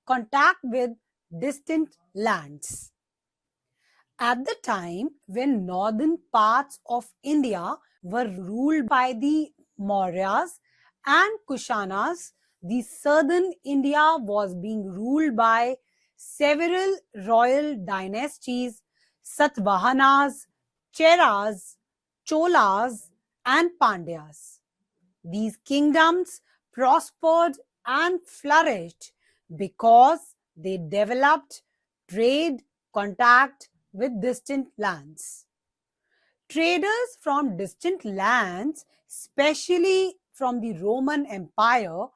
contact with distant lands. At the time when northern parts of India were ruled by the Mauryas and Kushanas, the southern India was being ruled by several royal dynasties: Satavahanas, Cheras, Cholas, and Pandyas. These kingdoms prospered and flourished because they developed trade contact with distant lands. Traders from distant lands, especially from the Roman Empire,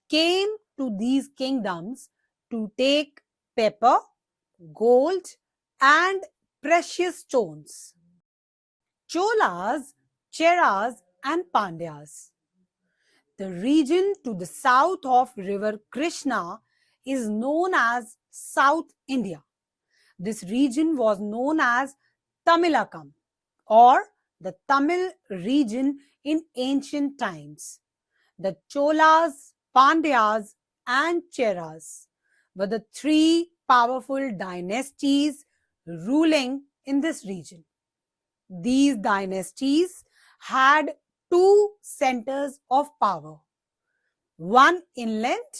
came to these kingdoms to take pepper, gold, and precious stones. Cholas, Cheras, and Pandyas. The region to the south of river Krishna is known as South India. This region was known as Tamilakam or the Tamil region in ancient times. The Cholas, Pandyas, and Cheras were the three powerful dynasties ruling in this region. These dynasties had two centers of power, one inland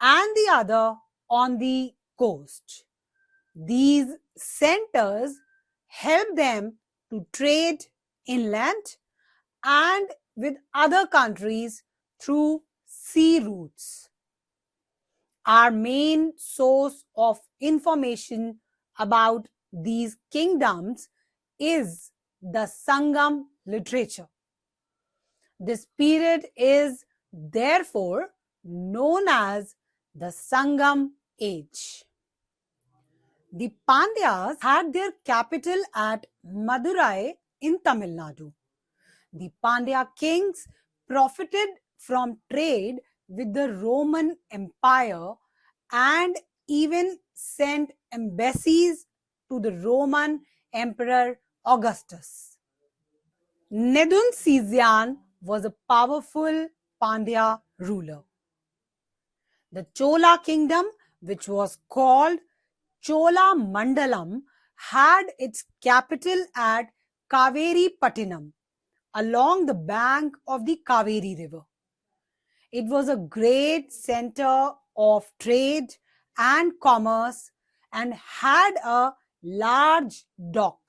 and the other on the coast. These centers helped them to trade inland and with other countries through sea routes. Our main source of information about these kingdoms is the Sangam literature. This period is therefore known as the Sangam age. The Pandyas had their capital at Madurai in Tamil Nadu. The Pandya kings profited from trade with the Roman Empire and even sent embassies to the Roman Emperor Augustus. Nedun Sizian was a powerful Pandya ruler. The Chola kingdom, which was called Chola Mandalam, had its capital at Kaveri Pattinam, along the bank of the Kaveri river. It was a great center of trade and commerce and had a large dock.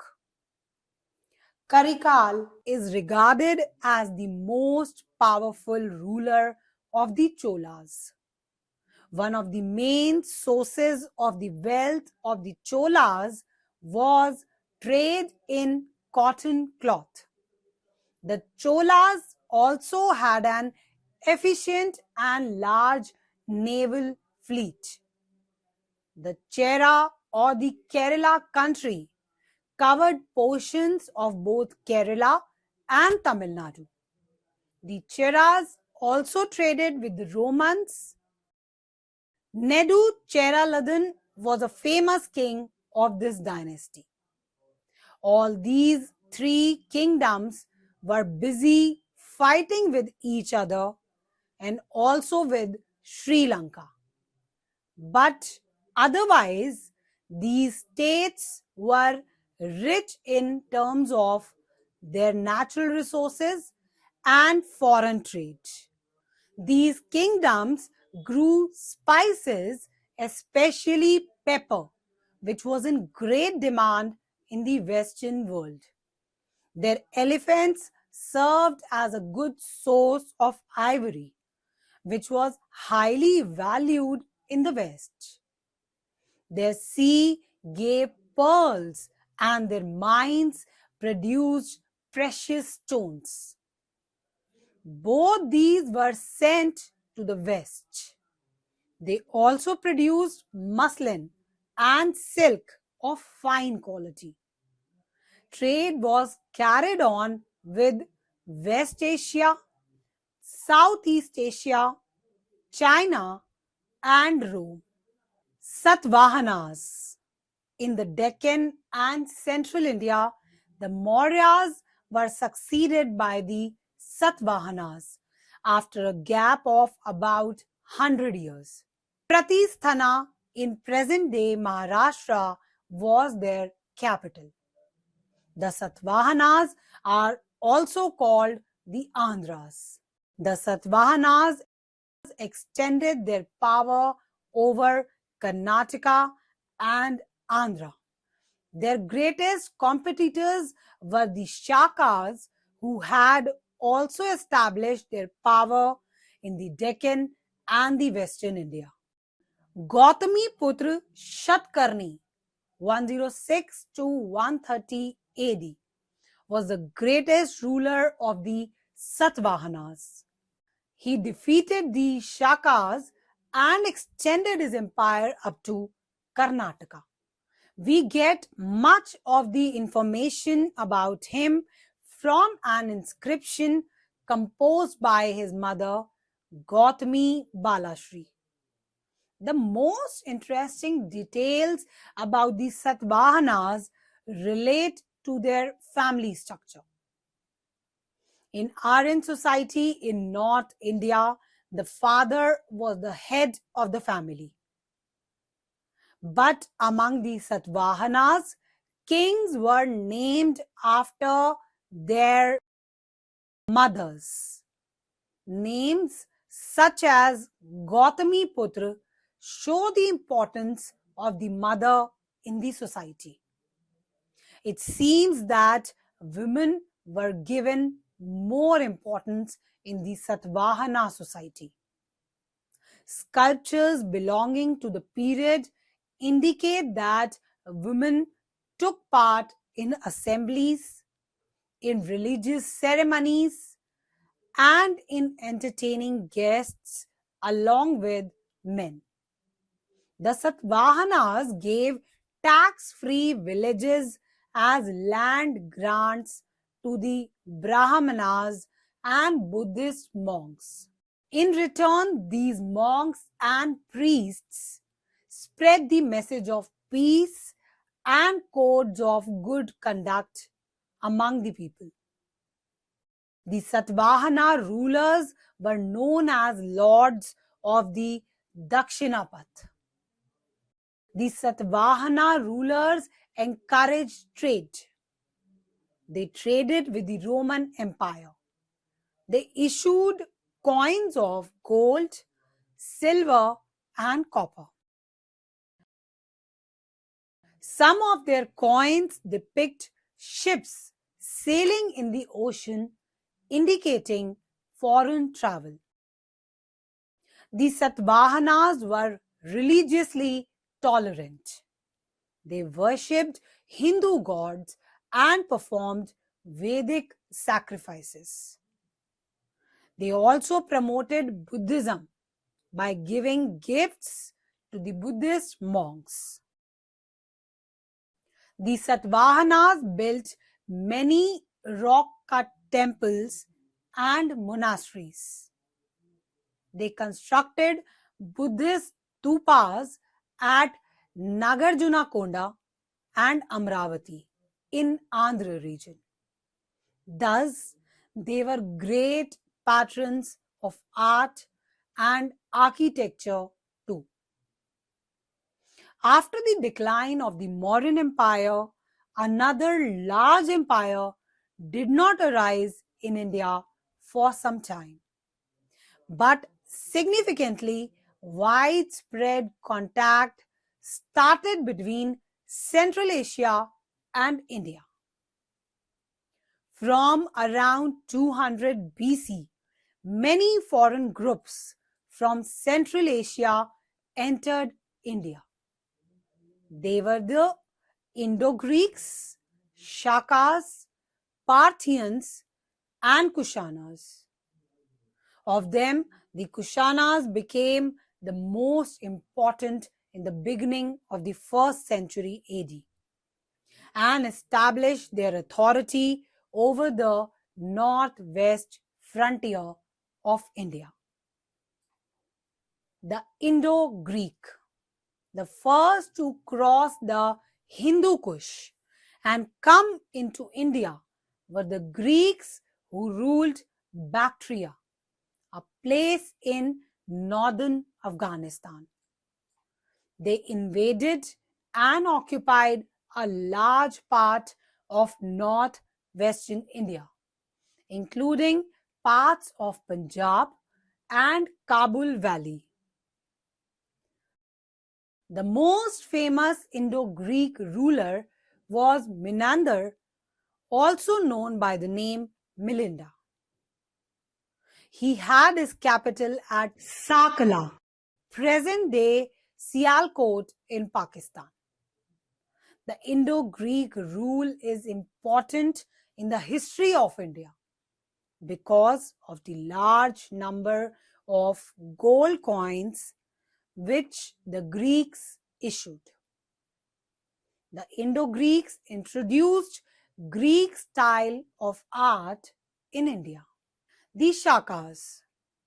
Karikal is regarded as the most powerful ruler of the Cholas. One of the main sources of the wealth of the Cholas was trade in cotton cloth. The Cholas also had an efficient and large naval fleet. The Chera or the Kerala country covered portions of both Kerala and Tamil Nadu. The Cheras also traded with the Romans. Nedu Cheraladin was a famous king of this dynasty. All these three kingdoms were busy fighting with each other and also with Sri Lanka. But otherwise, these states were rich in terms of their natural resources and foreign trade. These kingdoms grew spices, especially pepper, which was in great demand in the Western world. Their elephants served as a good source of ivory, which was highly valued in the West. Their sea gave pearls and their mines produced precious stones. Both these were sent to the West. They also produced muslin and silk of fine quality. Trade was carried on with West Asia, Southeast Asia, China, and Rome. Satavahanas. In the Deccan and central India, the Mauryas were succeeded by the Satavahanas after a gap of about 100 years. Pratisthana in present-day Maharashtra was their capital. The Satavahanas are also called the Andhras. The Satavahanas extended their power over Karnataka and Andhra. Their greatest competitors were the Shakas, who had also established their power in the Deccan and the Western India. Gautami Putra Shatkarni, 106 to 130 AD, was the greatest ruler of the Satavahanas. He defeated the Shakas and extended his empire up to Karnataka. We get much of the information about him from an inscription composed by his mother, Gautami Balashri. The most interesting details about the Satavahanas relate to their family structure. In Aryan society in North India, the father was the head of the family. But among the Satavahanas, kings were named after their mothers. Names such as Gautami Putra show the importance of the mother in the society. It seems that women were given more importance in the Satvahana society. Sculptures belonging to the period indicate that women took part in assemblies, in religious ceremonies, and in entertaining guests along with men. The Satvahanas gave tax-free villages as land grants to the Brahmanas and Buddhist monks. In return, these monks and priests spread the message of peace and codes of good conduct among the people. The Satvahana rulers were known as lords of the Dakshinapath. The Satvahana rulers encouraged trade. They traded with the Roman Empire. They issued coins of gold, silver, and copper. Some of their coins depict ships sailing in the ocean, indicating foreign travel. The Satvahanas were religiously tolerant. They worshipped Hindu gods and performed Vedic sacrifices. They also promoted Buddhism by giving gifts to the Buddhist monks. The Satvahanas built many rock-cut temples and monasteries. They constructed Buddhist stupas at Nagarjunakonda and Amravati in Andhra region. Thus, they were great patrons of art and architecture too. After the decline of the Mauryan Empire, another large empire did not arise in India for some time. But significantly, widespread contact started between Central Asia and India. From around 200 BC, many foreign groups from Central Asia entered India. They were the Indo-Greeks, Shakas, Parthians, and Kushanas. Of them, the Kushanas became the most important in the beginning of the 1st century AD and established their authority over the northwest frontier of India. The Indo-Greek, the first to cross the Hindu Kush and come into India, were the Greeks who ruled Bactria, a place in northern Afghanistan. They invaded and occupied a large part of northwestern India, including parts of Punjab and Kabul Valley. The most famous Indo-Greek ruler was Menander, also known by the name Milinda. He had his capital at Sakala, present-day Sialkot in Pakistan. The Indo-Greek rule is important in the history of India because of the large number of gold coins which the Greeks issued. The Indo-Greeks introduced Greek style of art in India. The Shakas.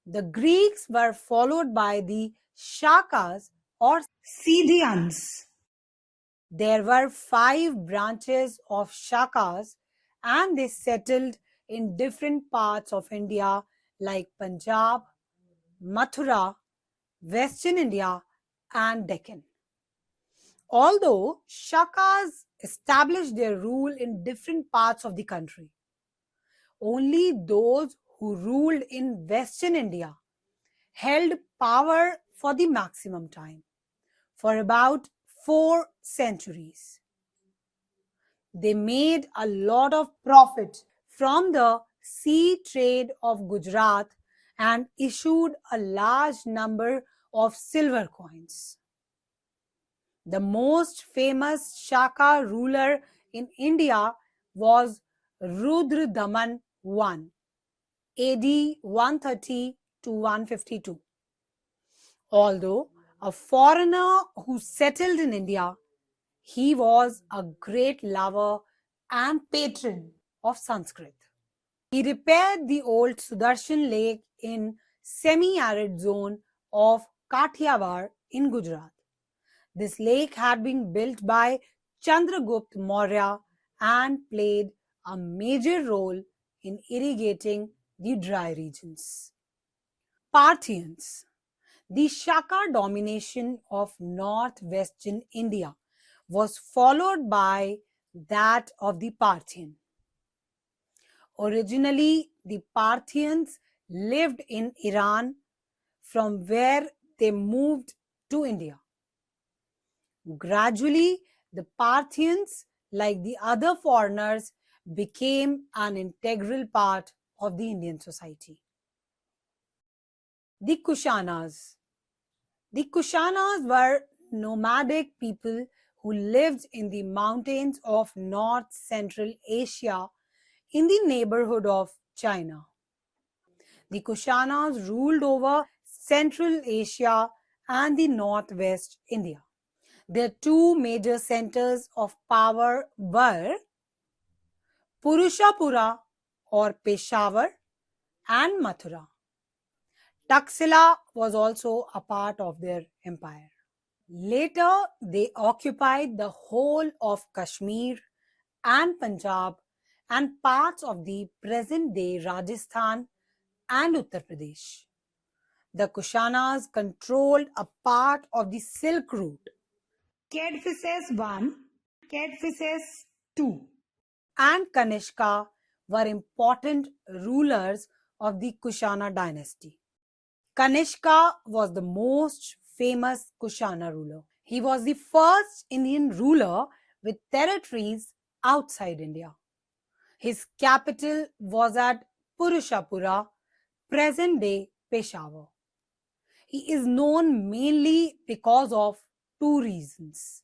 The Greeks were followed by the Shakas or Scythians. There were 5 branches of Shakas and they settled in different parts of India like Punjab, Mathura, Western India and Deccan. Although Shakas established their rule in different parts of the country, only those who ruled in Western India held power for the maximum time, for about 4 centuries. They made a lot of profit from the sea trade of Gujarat and issued a large number of silver coins. The most famous Shaka ruler in India was Rudradaman I, AD 130 to 152. Although a foreigner who settled in India, he was a great lover and patron of Sanskrit. He repaired the old Sudarshan Lake in semi-arid zone of Kathiawar in Gujarat. This lake had been built by Chandragupta Maurya and played a major role in irrigating the dry regions. Parthians. The Shaka domination of northwestern India was followed by that of the Parthian. Originally, the Parthians lived in Iran, from where they moved to India. Gradually, the Parthians, like the other foreigners, became an integral part of the Indian society. The Kushanas. The Kushanas were nomadic people who lived in the mountains of north-central Asia in the neighborhood of China. The Kushanas ruled over Central Asia and the northwest India. Their 2 major centers of power were Purushapura or Peshawar and Mathura. Taxila was also a part of their empire. Later, they occupied the whole of Kashmir and Punjab and parts of the present-day Rajasthan and Uttar Pradesh. The Kushanas controlled a part of the Silk Route. Cadphises I, Cadphises II, and Kanishka were important rulers of the Kushana dynasty. Kanishka was the most famous Kushana ruler. He was the first Indian ruler with territories outside India. His capital was at Purushapura, present-day Peshawar. He is known mainly because of 2 reasons.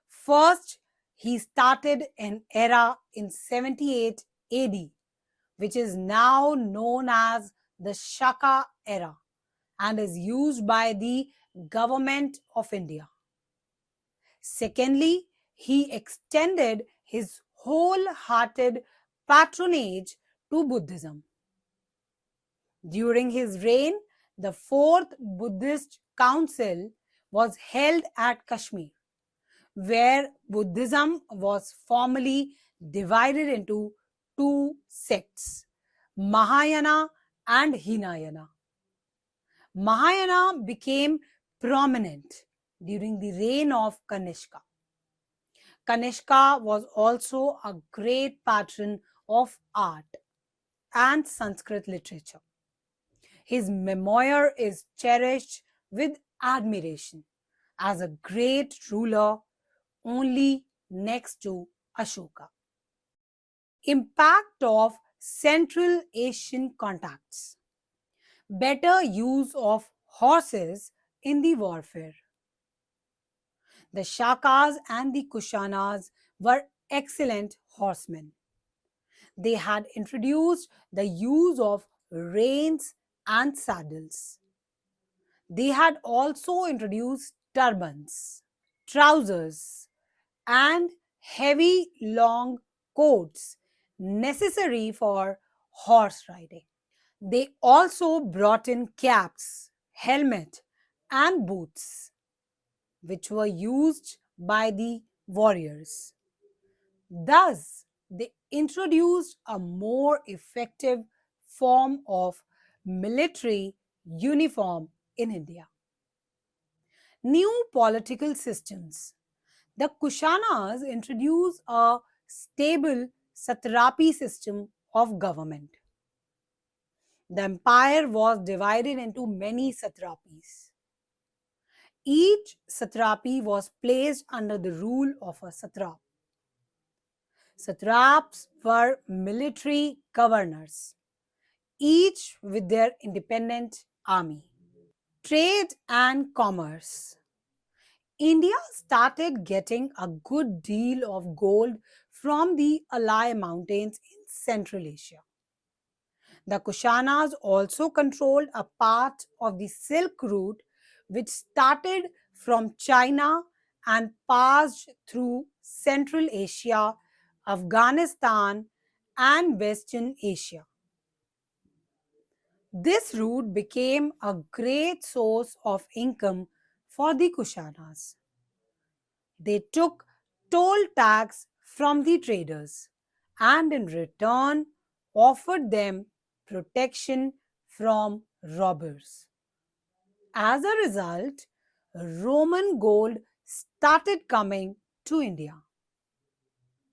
First, he started an era in 78 AD, which is now known as the Shaka era and is used by the government of India. Secondly, he extended his wholehearted patronage to Buddhism. During his reign, the 4th Buddhist Council was held at Kashmir, where Buddhism was formally divided into 2 sects, Mahayana and Hinayana. Mahayana became prominent during the reign of Kanishka. Kanishka was also a great patron of art and Sanskrit literature. His memoir is cherished with admiration as a great ruler, only next to Ashoka. Impact of Central Asian contacts. Better use of horses in the warfare. The Shakas and the Kushanas were excellent horsemen. They had introduced the use of reins and saddles. They had also introduced turbans, trousers, and heavy long coats necessary for horse riding. They also brought in caps, helmet, and boots, which were used by the warriors. Thus, they introduced a more effective form of military uniform in India. New political systems. The Kushanas introduced a stable satrapi system of government. The empire was divided into many satrapies. Each satrapi was placed under the rule of a satrap. Satraps were military governors, each with their independent army. Trade and commerce. India started getting a good deal of gold from the Alai Mountains in Central Asia. The Kushanas also controlled a part of the Silk Route, which started from China and passed through Central Asia, Afghanistan, and Western Asia. This route became a great source of income for the Kushanas. They took toll tax from the traders and in return offered them protection from robbers. As a result, Roman gold started coming to India.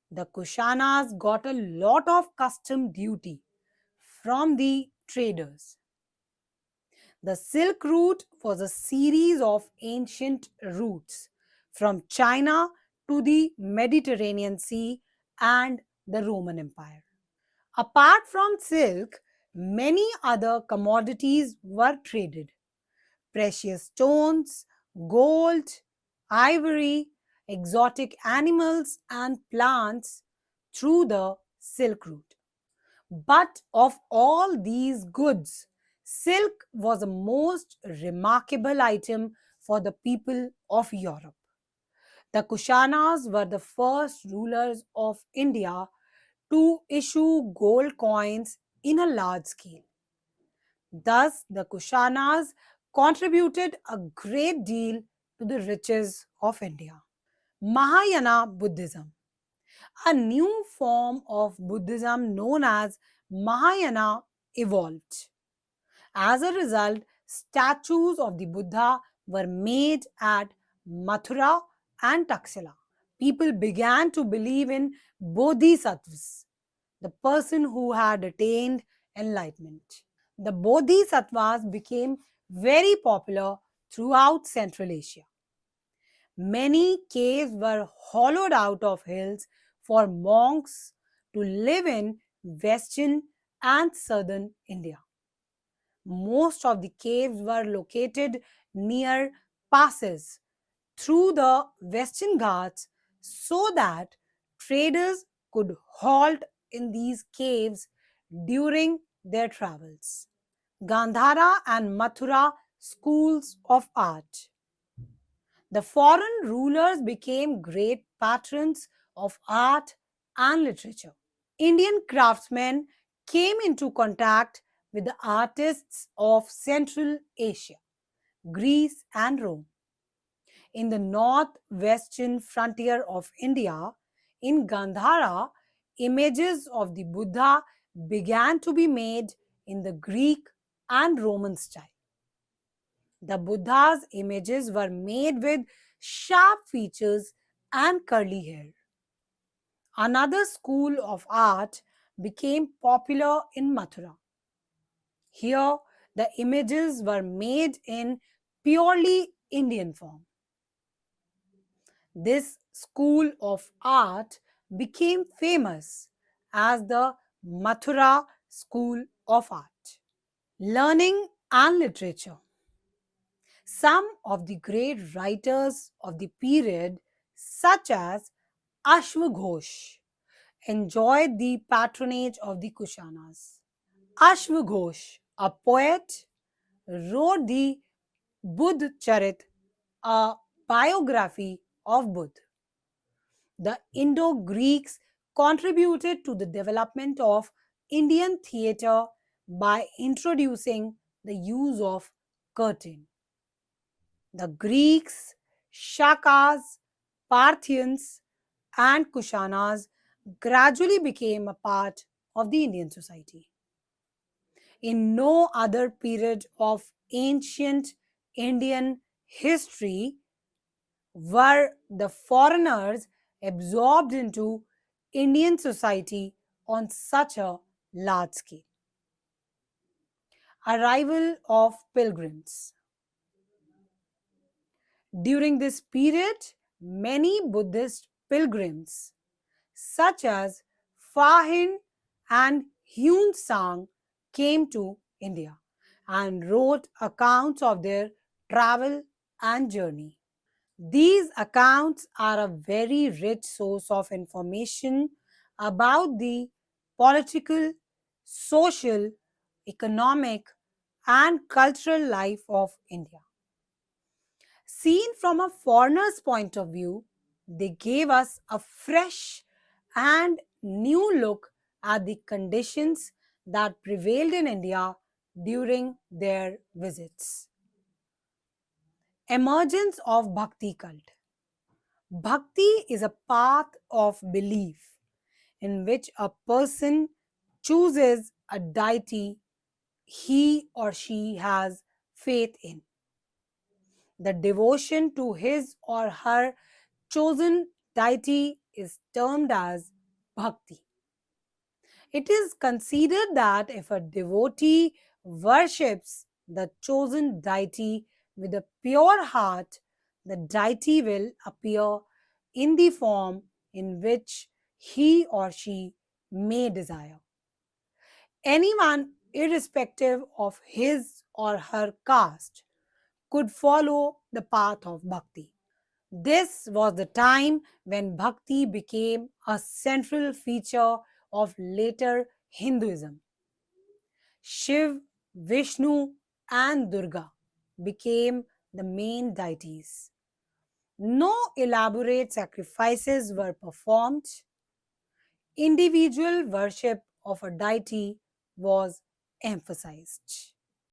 The Kushanas got a lot of custom duty from the traders. The Silk Route was a series of ancient routes from China to the Mediterranean Sea and the Roman Empire. Apart from silk, many other commodities were traded: precious stones, gold, ivory, exotic animals, and plants through the Silk Route. But of all these goods, silk was the most remarkable item for the people of Europe. The Kushanas were the first rulers of India to issue gold coins in a large scale. Thus, the Kushanas contributed a great deal to the riches of India. Mahayana Buddhism. A new form of Buddhism known as Mahayana evolved. As a result, statues of the Buddha were made at Mathura and Taxila. People began to believe in bodhisattvas, the person who had attained enlightenment. The bodhisattvas became very popular throughout Central Asia. Many caves were hollowed out of hills for monks to live in western and southern India. Most of the caves were located near passes through the Western Ghats so that traders could halt in these caves during their travels. Gandhara and Mathura schools of art. The foreign rulers became great patrons of art and literature. Indian craftsmen came into contact with the artists of Central Asia, Greece, and Rome. In the northwestern frontier of India, in Gandhara, images of the Buddha began to be made in the Greek and Roman style. The Buddha's images were made with sharp features and curly hair. Another school of art became popular in Mathura. Here, the images were made in purely Indian form. This school of art became famous as the Mathura School of Art. Learning and literature. Some of the great writers of the period, such as Ashwaghosh, enjoyed the patronage of the Kushanas. Ashwaghosh, a poet, wrote the Buddha Charit, a biography of Buddha. The Indo-Greeks contributed to the development of Indian theatre by introducing the use of curtain. The Greeks, Shakas, Parthians, and Kushanas gradually became a part of the Indian society. In no other period of ancient Indian history were the foreigners absorbed into Indian society on such a large scale. Arrival of pilgrims. During this period, many Buddhist pilgrims, such as Fahin and Hyun Sang, came to India and wrote accounts of their travel and journey. These accounts are a very rich source of information about the political, social, economic, and cultural life of India. Seen from a foreigner's point of view, they gave us a fresh and new look at the conditions that prevailed in India during their visits. Emergence of Bhakti cult. Bhakti is a path of belief in which a person chooses a deity he or she has faith in. The devotion to his or her chosen deity is termed as bhakti. It is considered that if a devotee worships the chosen deity with a pure heart, the deity will appear in the form in which he or she may desire. Anyone, irrespective of his or her caste, could follow the path of bhakti. This was the time when bhakti became a central feature of later Hinduism. Shiv, Vishnu, and Durga became the main deities. No elaborate sacrifices were performed. Individual worship of a deity was emphasized.